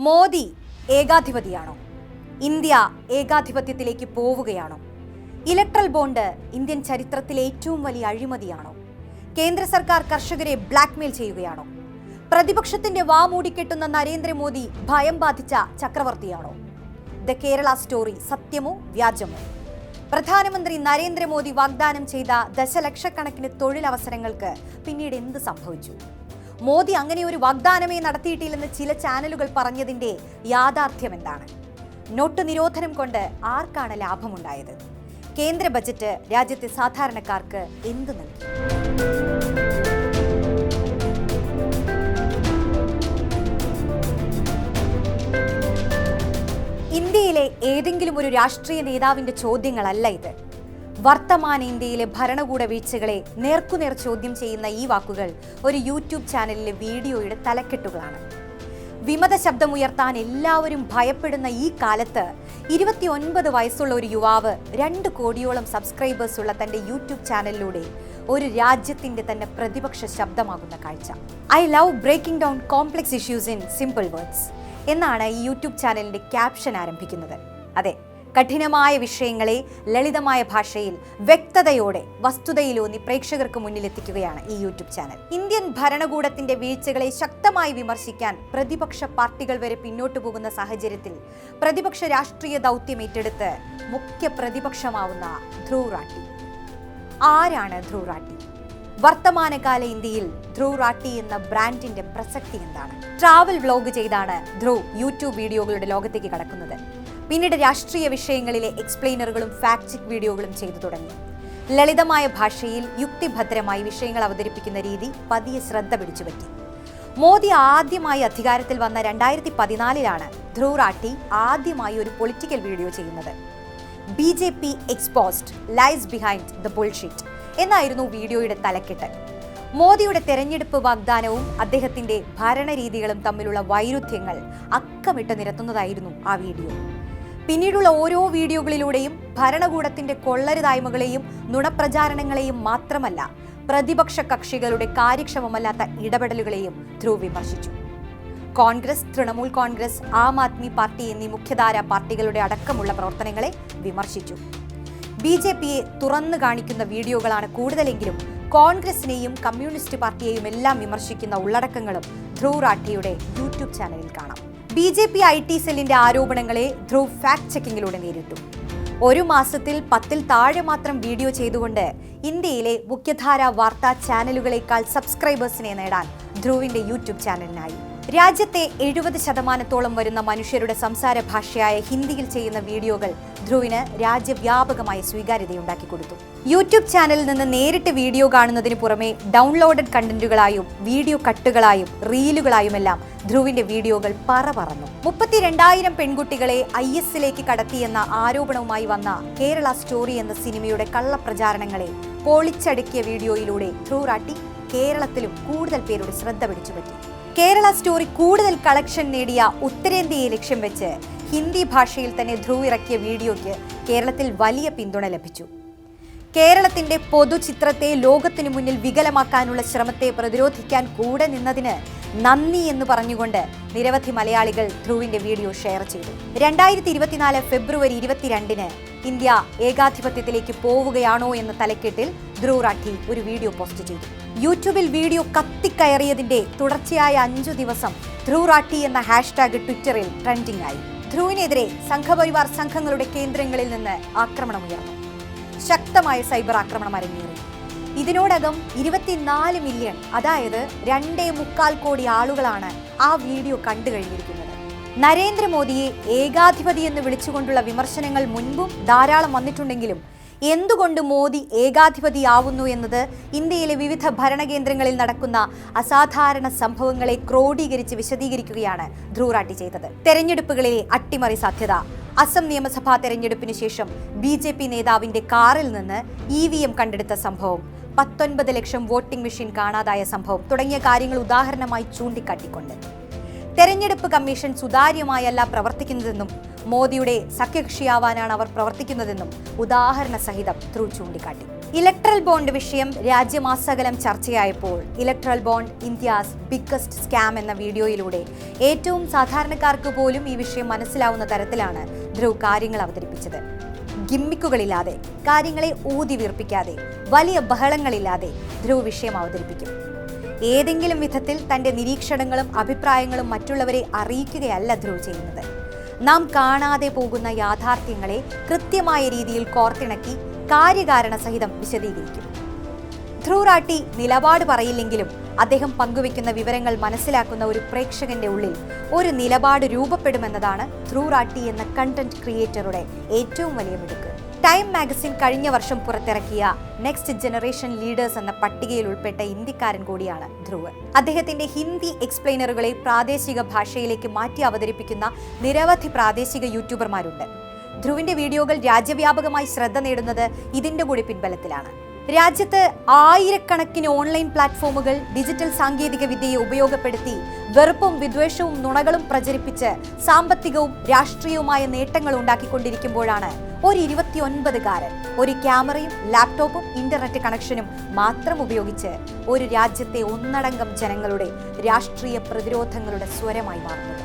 Modi ഏകാധിപതിയാണോ? India ഏകാധിപത്യത്തിലേക്ക് പോവുകയാണോ? Electoral bond Indian ചരിത്രത്തിലെ ഏറ്റവും വലിയ അഴിമതിയാണോ? കേന്ദ്ര സർക്കാർ കർഷകരെ ബ്ലാക്ക്മെയിൽ ചെയ്യുകയാണോ? പ്രതിപക്ഷത്തിന്റെ വാ മൂടിക്കെട്ടുന്ന നരേന്ദ്രമോദി ഭയം ബാധിച്ച ചക്രവർത്തിയാണോ? The Kerala story സത്യമോ വ്യാജമോ? പ്രധാനമന്ത്രി നരേന്ദ്രമോദി വാഗ്ദാനം ചെയ്ത ദശലക്ഷക്കണക്കിന് തൊഴിലവസരങ്ങൾക്ക് പിന്നീട് എന്ത് സംഭവിച്ചു? മോദി അങ്ങനെ ഒരു വാഗ്ദാനമേ നടത്തിയിട്ടില്ലെന്ന് ചില ചാനലുകൾ പറഞ്ഞതിന്റെ യാഥാർത്ഥ്യം എന്താണ്? നോട്ട് നിരോധനം കൊണ്ട് ആർക്കാണ് ലാഭമുണ്ടായത്? കേന്ദ്ര ബജറ്റ് രാജ്യത്തെ സാധാരണക്കാർക്ക് എന്ത് നൽകി? ഇന്ത്യയിലെ ഏതെങ്കിലും ഒരു രാഷ്ട്രീയ നേതാവിന്റെ ചോദ്യങ്ങളല്ല ഇത്. വർത്തമാന ഇന്ത്യയിലെ ഭരണകൂട വീഴ്ചകളെ നേർക്കുനേർ ചോദ്യം ചെയ്യുന്ന ഈ വാക്കുകൾ ഒരു യൂട്യൂബ് ചാനലിലെ വീഡിയോയുടെ തലക്കെട്ടുകളാണ്. വിമത ശബ്ദമുയർത്താൻ എല്ലാവരും ഭയപ്പെടുന്ന ഈ കാലത്ത് 29 വയസ്സുള്ള ഒരു യുവാവ് 2 കോടിയോളം സബ്സ്ക്രൈബേഴ്സ് ഉള്ള തന്റെ യൂട്യൂബ് ചാനലിലൂടെ ഒരു രാജ്യത്തിന്റെ തന്നെ പ്രതിപക്ഷ ശബ്ദമാകുന്ന കാഴ്ച. I love breaking down complex issues in simple words എന്നാണ് ഈ യൂട്യൂബ് ചാനലിന്റെ ക്യാപ്ഷൻ ആരംഭിക്കുന്നത്. അതെ, കഠിനമായ വിഷയങ്ങളെ ലളിതമായ ഭാഷയിൽ വ്യക്തതയോടെ വസ്തുതയിലൂന്നി പ്രേക്ഷകർക്ക് മുന്നിലെത്തിക്കുകയാണ് ഈ യൂട്യൂബ് ചാനൽ. ഇന്ത്യൻ ഭരണകൂടത്തിന്റെ വീഴ്ചകളെ ശക്തമായി വിമർശിക്കാൻ പ്രതിപക്ഷ പാർട്ടികൾ വരെ പിന്നോട്ടു പോകുന്ന സാഹചര്യത്തിൽ പ്രതിപക്ഷ രാഷ്ട്രീയ ദൗത്യം ഏറ്റെടുത്ത് മുഖ്യ പ്രതിപക്ഷമാവുന്ന ധ്രുവ് റാട്ടി. ആരാണ് ധ്രുവ് റാട്ടി? വർത്തമാനകാല ഇന്ത്യയിൽ ധ്രുവ് റാട്ടി എന്ന ബ്രാൻഡിന്റെ പ്രസക്തി എന്താണ്? ട്രാവൽ വ്ലോഗ് ചെയ്താണ് ധ്രുവ് യൂട്യൂബ് വീഡിയോകളുടെ ലോകത്തേക്ക് കടക്കുന്നത്. പിന്നീട് രാഷ്ട്രീയ വിഷയങ്ങളിലെ എക്സ്പ്ലെയിനറുകളും ഫാക്ട് ചെക്ക് വീഡിയോകളും ചെയ്തു തുടങ്ങി. ലളിതമായ ഭാഷയിൽ യുക്തിഭദ്രമായി വിഷയങ്ങൾ അവതരിപ്പിക്കുന്ന രീതി പതിയെ ശ്രദ്ധ പിടിച്ചുപറ്റി. മോദി ആദ്യമായി അധികാരത്തിൽ വന്ന 2014 ധ്രുവ് റാട്ടി ആദ്യമായി ഒരു പൊളിറ്റിക്കൽ വീഡിയോ ചെയ്യുന്നത്. BJP exposed lies behind the bullshit എന്നായിരുന്നു വീഡിയോയുടെ തലക്കെട്ട്. മോദിയുടെ തെരഞ്ഞെടുപ്പ് വാഗ്ദാനവും അദ്ദേഹത്തിന്റെ ഭരണരീതികളും തമ്മിലുള്ള വൈരുദ്ധ്യങ്ങൾ അക്കമിട്ട് നിരത്തുന്നതായിരുന്നു ആ വീഡിയോ. പിന്നീടുള്ള ഓരോ വീഡിയോകളിലൂടെയും ഭരണകൂടത്തിന്റെ കൊള്ളരുതായ്മകളെയും നുണപ്രചാരണങ്ങളെയും മാത്രമല്ല, പ്രതിപക്ഷ കക്ഷികളുടെ കാര്യക്ഷമമല്ലാത്ത ഇടപെടലുകളെയും ധ്രുവ് വിമർശിച്ചു. കോൺഗ്രസ്, തൃണമൂൽ കോൺഗ്രസ്, ആം ആദ്മി പാർട്ടി എന്നീ മുഖ്യധാരാ പാർട്ടികളുടെ അടക്കമുള്ള പ്രവർത്തനങ്ങളെ വിമർശിച്ചു. BJPയെ തുറന്നു കാണിക്കുന്ന വീഡിയോകളാണ് കൂടുതലെങ്കിലും കോൺഗ്രസിനെയും കമ്മ്യൂണിസ്റ്റ് പാർട്ടിയെയും എല്ലാം വിമർശിക്കുന്ന ഉള്ളടക്കങ്ങളും ധ്രുവ് റാട്ടിയുടെ യൂട്യൂബ് ചാനലിൽ കാണാം. BJP IT സെല്ലിന്റെ ആരോപണങ്ങളെ ധ്രുവ് ഫാക്ട് ചെക്കിങ്ങിലൂടെ നേരിട്ടു. ഒരു മാസത്തിൽ 10-ൽ താഴെ മാത്രം വീഡിയോ ചെയ്തുകൊണ്ട് ഇന്ത്യയിലെ മുഖ്യധാരാ വാർത്താ ചാനലുകളേക്കാൾ സബ്സ്ക്രൈബേഴ്സിനെ നേടാൻ ധ്രുവിന്റെ യൂട്യൂബ് ചാനലിനായി. രാജ്യത്തെ 70% വരുന്ന മനുഷ്യരുടെ സംസാര ഭാഷയായ ഹിന്ദിയിൽ ചെയ്യുന്ന വീഡിയോകൾ ധ്രുവിന് രാജ്യവ്യാപകമായ സ്വീകാര്യതയുണ്ടാക്കി കൊടുത്തു. യൂട്യൂബ് ചാനലിൽ നിന്ന് നേരിട്ട് വീഡിയോ കാണുന്നതിന് പുറമെ ഡൗൺലോഡഡ് കണ്ടന്റുകളായും വീഡിയോ കട്ടുകളായും റീലുകളായുമെല്ലാം ധ്രുവിന്റെ വീഡിയോകൾ പറന്നു. 32,000 പെൺകുട്ടികളെ IS-ലേക്ക് കടത്തിയെന്ന ആരോപണവുമായി വന്ന കേരള സ്റ്റോറി എന്ന സിനിമയുടെ കള്ളപ്രചാരണങ്ങളെ പൊളിച്ചടുക്കിയ വീഡിയോയിലൂടെ ധ്രുവ് റാട്ടി കേരളത്തിലും കൂടുതൽ പേരുടെ ശ്രദ്ധ പിടിച്ചുപറ്റി. കേരള സ്റ്റോറി കൂടുതൽ കളക്ഷൻ നേടിയ ഉത്തരേന്ത്യയെ ലക്ഷ്യം വെച്ച് ഹിന്ദി ഭാഷയിൽ തന്നെ ധ്രുവ് ഇറക്കിയ വീഡിയോയ്ക്ക് കേരളത്തിൽ വലിയ പിന്തുണ ലഭിച്ചു. കേരളത്തിന്റെ പൊതുചിത്രത്തെ ലോകത്തിനു മുന്നിൽ വികലമാക്കാനുള്ള ശ്രമത്തെ പ്രതിരോധിക്കാൻ കൂടെ നിന്നതിന് നന്ദി എന്ന് പറഞ്ഞുകൊണ്ട് നിരവധി മലയാളികൾ ധ്രുവിന്റെ വീഡിയോ ഷെയർ ചെയ്തു. 2024 ഫെബ്രുവരി 22 ഇന്ത്യ ഏകാധിപത്യത്തിലേക്ക് പോവുകയാണോ എന്ന തലക്കെട്ടിൽ ധ്രുവ് റാട്ടി ഒരു വീഡിയോ പോസ്റ്റ് ചെയ്തു. യൂട്യൂബിൽ വീഡിയോ കത്തിക്കയറിയതിന്റെ തുടർച്ചയായ 5 ദിവസം ധ്രുവ് റാട്ടി എന്ന ഹാഷ്ടാഗ് ട്വിറ്ററിൽ ട്രെൻഡിംഗ് ആയി. ധ്രുവിനെതിരെ സംഘപരിവാർ സംഘങ്ങളുടെ കേന്ദ്രങ്ങളിൽ നിന്ന് ആക്രമണമുയർന്നു. ശക്തമായ സൈബർ ആക്രമണം അരങ്ങേറി. ഇതിനോടകം 24 മില്യൺ, അതായത് 2.25 കോടി ആളുകളാണ് ആ വീഡിയോ കണ്ടു കഴിഞ്ഞിരിക്കുന്നത്. നരേന്ദ്രമോദിയെ ഏകാധിപതി എന്ന് വിളിച്ചുകൊണ്ടുള്ള വിമർശനങ്ങൾ മുൻപും ധാരാളം വന്നിട്ടുണ്ടെങ്കിലും എന്തുകൊണ്ട് മോദി ഏകാധിപതിയാവുന്നു എന്നത് ഇന്ത്യയിലെ വിവിധ ഭരണകേന്ദ്രങ്ങളിൽ നടക്കുന്ന അസാധാരണ സംഭവങ്ങളെ ക്രോഡീകരിച്ച് വിശദീകരിക്കുകയാണ് ധ്രുവ് റാട്ടി ചെയ്തത്. തെരഞ്ഞെടുപ്പുകളിലെ അട്ടിമറി സാധ്യത, അസം നിയമസഭാ തെരഞ്ഞെടുപ്പിന് ശേഷം BJP നേതാവിന്റെ കാറിൽ നിന്ന് EVM കണ്ടെടുത്ത സംഭവം, 19 ലക്ഷം വോട്ടിംഗ് മെഷീൻ കാണാതായ സംഭവം തുടങ്ങിയ കാര്യങ്ങൾ ഉദാഹരണമായി ചൂണ്ടിക്കാട്ടിക്കൊണ്ട് തെരഞ്ഞെടുപ്പ് കമ്മീഷൻ സുതാര്യമായല്ല പ്രവർത്തിക്കുന്നതെന്നും മോദിയുടെ സഖ്യകക്ഷിയാവാനാണ് അവർ പ്രവർത്തിക്കുന്നതെന്നും ഉദാഹരണ സഹിതം ധ്രുവ് ചൂണ്ടിക്കാട്ടി. ഇലക്ട്രൽ ബോണ്ട് വിഷയം രാജ്യമാസകലം ചർച്ചയായപ്പോൾ electoral bond India's biggest scam എന്ന വീഡിയോയിലൂടെ ഏറ്റവും സാധാരണക്കാർക്ക് പോലും ഈ വിഷയം മനസ്സിലാവുന്ന തരത്തിലാണ് ധ്രുവ് കാര്യങ്ങൾ അവതരിപ്പിച്ചത്. ഗിമ്മിക്കുകളില്ലാതെ, കാര്യങ്ങളെ ഊതി വീർപ്പിക്കാതെ, വലിയ ബഹളങ്ങളില്ലാതെ ധ്രുവ് വിഷയം അവതരിപ്പിക്കും. ഏതെങ്കിലും വിധത്തിൽ തന്റെ നിരീക്ഷണങ്ങളും അഭിപ്രായങ്ങളും മറ്റുള്ളവരെ അറിയിക്കുകയല്ല ധ്രുവ് ചെയ്യുന്നത്. നാം കാണാതെ പോകുന്ന യാഥാർത്ഥ്യങ്ങളെ കൃത്യമായ രീതിയിൽ കോർത്തിണക്കി കാര്യകാരണ സഹിതം വിശദീകരിക്കും. ധ്രുവ് റാട്ടി നിലപാട് പറയില്ലെങ്കിലും അദ്ദേഹം പങ്കുവെക്കുന്ന വിവരങ്ങൾ മനസ്സിലാക്കുന്ന ഒരു പ്രേക്ഷകന്റെ ഉള്ളിൽ ഒരു നിലപാട് രൂപപ്പെടുമെന്നതാണ് ധ്രുവ് റാട്ടി എന്ന കണ്ടന്റ് ക്രിയേറ്ററുടെ ഏറ്റവും വലിയ മിടുക്ക്. ടൈം മാഗസിൻ കഴിഞ്ഞ വർഷം പുറത്തിറക്കിയ നെക്സ്റ്റ് ജനറേഷൻ ലീഡേഴ്സ് എന്ന പട്ടികയിൽ ഉൾപ്പെട്ട ഇന്ത്യക്കാരൻ കൂടിയാണ് ധ്രുവ്. അദ്ദേഹത്തിന്റെ ഹിന്ദി എക്സ്പ്ലെയിനറുകളെ പ്രാദേശിക ഭാഷയിലേക്ക് മാറ്റി അവതരിപ്പിക്കുന്ന നിരവധി പ്രാദേശിക യൂട്യൂബർമാരുണ്ട്. ധ്രുവിന്റെ വീഡിയോകൾ രാജ്യവ്യാപകമായി ശ്രദ്ധ നേടുന്നത് ഇതിന്റെ കൂടി പിൻബലത്തിലാണ്. രാജ്യത്ത് ആയിരക്കണക്കിന് ഓൺലൈൻ പ്ലാറ്റ്ഫോമുകൾ ഡിജിറ്റൽ സാങ്കേതിക വിദ്യയെ ഉപയോഗപ്പെടുത്തി വെറുപ്പും വിദ്വേഷവും നുണകളും പ്രചരിപ്പിച്ച് സാമ്പത്തികവും രാഷ്ട്രീയവുമായ നേട്ടങ്ങൾ ഉണ്ടാക്കിക്കൊണ്ടിരിക്കുമ്പോഴാണ് ഒരു 29കാരൻ ഒരു ക്യാമറയും ലാപ്ടോപ്പും ഇന്റർനെറ്റ് കണക്ഷനും മാത്രം ഉപയോഗിച്ച് ഒരു രാജ്യത്തെ ഒന്നടങ്കം ജനങ്ങളുടെ രാഷ്ട്രീയ പ്രതിരോധങ്ങളുടെ സ്വരമായി മാറുന്നത്.